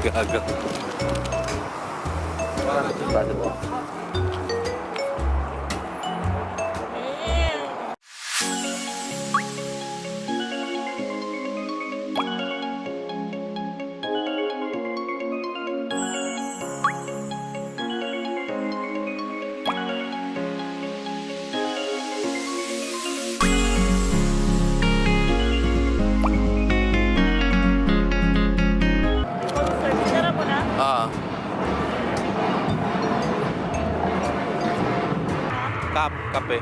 Gaga. Ah. Kape.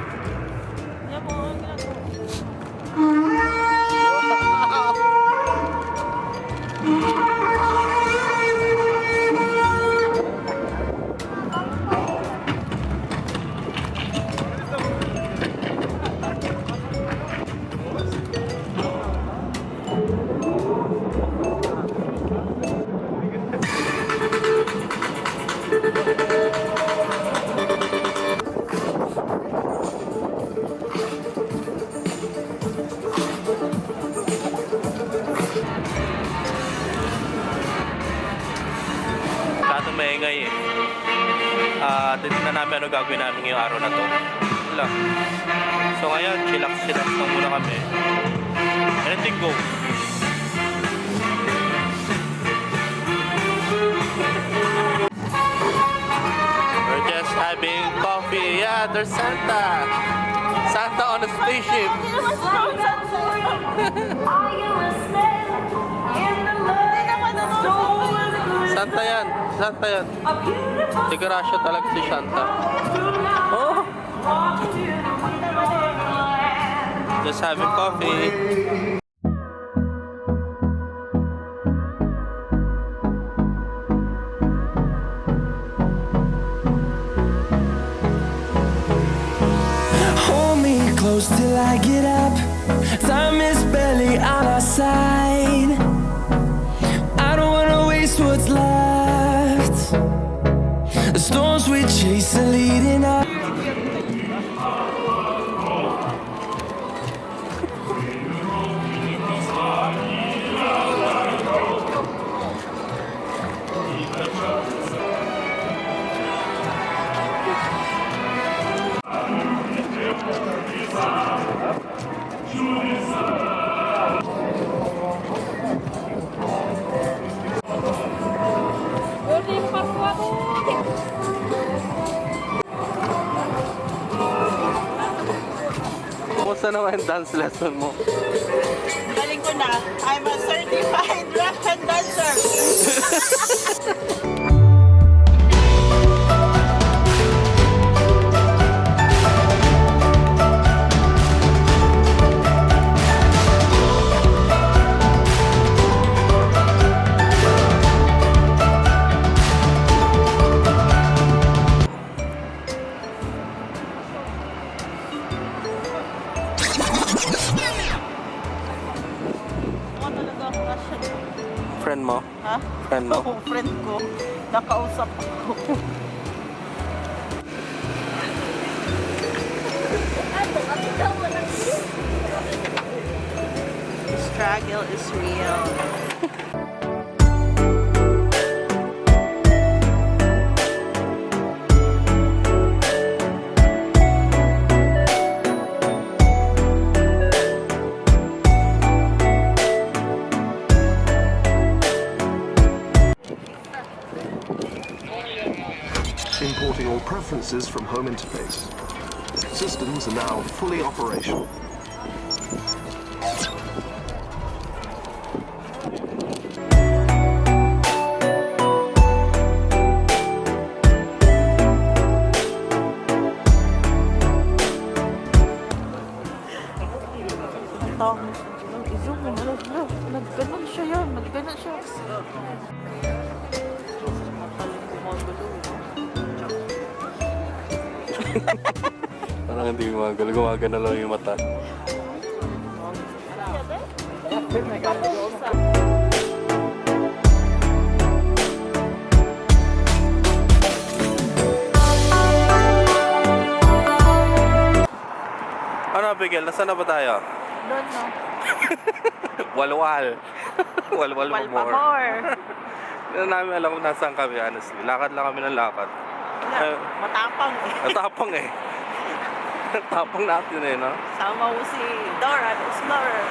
Maingay eh. Titignan namin ano gagawin namin ngayong araw na to. Wala. So ngayon, chillax lang muna kami. Anything go. We're just having coffee. Yeah, there's Santa. Santa on a spaceship. Santa yan. Santa yan. Sigurasyo talaga si Santa. Oh! Just having coffee. Hold me close till I get up. Time is barely on our side. I don't wanna waste what's left. The storms we chase are leading us. Kumusta naman yung dance lesson mo? Galing ko na. I'm a certified rock and dancer. Friend mo? Ha? Friend mo? Oo, friend ko. Nakausap ako. The struggle is real. Importing all preferences from home interface. Systems are now fully operational. I-zoom mo na. Nagganon siya yan. Nagganon siya. Parang hindi gumagalaw. Gumagana lang yung mata. Ano, Abigail? Nasaan na ba tayo? Doon, no? Walwal. Walwal pa more. Hindi na namin alam kung nasaan kami, honestly. Lakad lang kami ng lakad. Wala, matapang eh. Natapang eh. Tapang natin eh, no? Sama mo si Dora, the Explorer.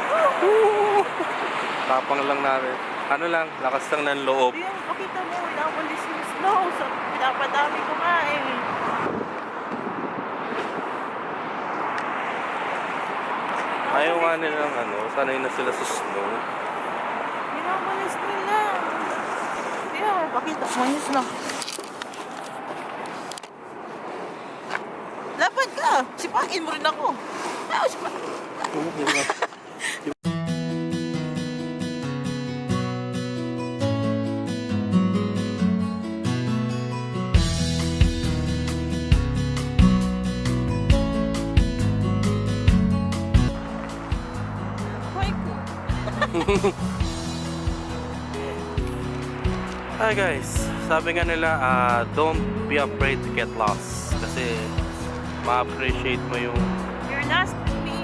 Tapang lang natin. Ano lang, lakas lang ng loob. Ayan, pakita mo, inawalis yung snow. So, pinapadami ko nga eh. Ayaw nga nilang ano, sanay na sila sa snow. Inawalis nila. Ayan, pakita mo yung snow. Lapad ka! Sipakin mo rin ako. Ah, sipakin. Hoy ko. Hi guys, sabi nga nila, don't be afraid to get lost. Kasi ma-appreciate mo yung You're lost with me.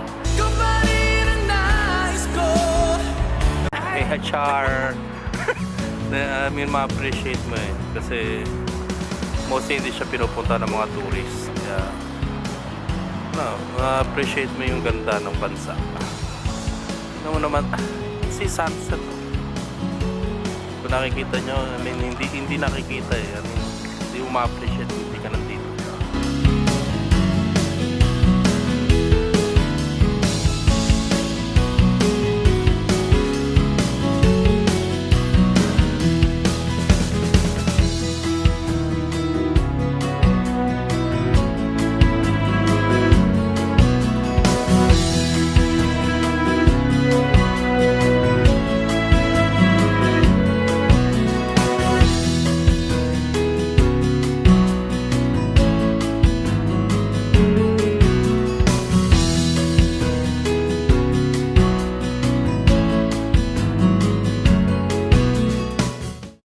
char. I mean, ma-appreciate mo eh. Kasi mostly hindi siya pinupunta ng mga tourists. Kaya, no, ma-appreciate mo yung ganda ng bansa. Ano mo naman, si sunset. Kung nakikita nyo, I mean, hindi nakikita eh. I mean, hindi mo ma-appreciate.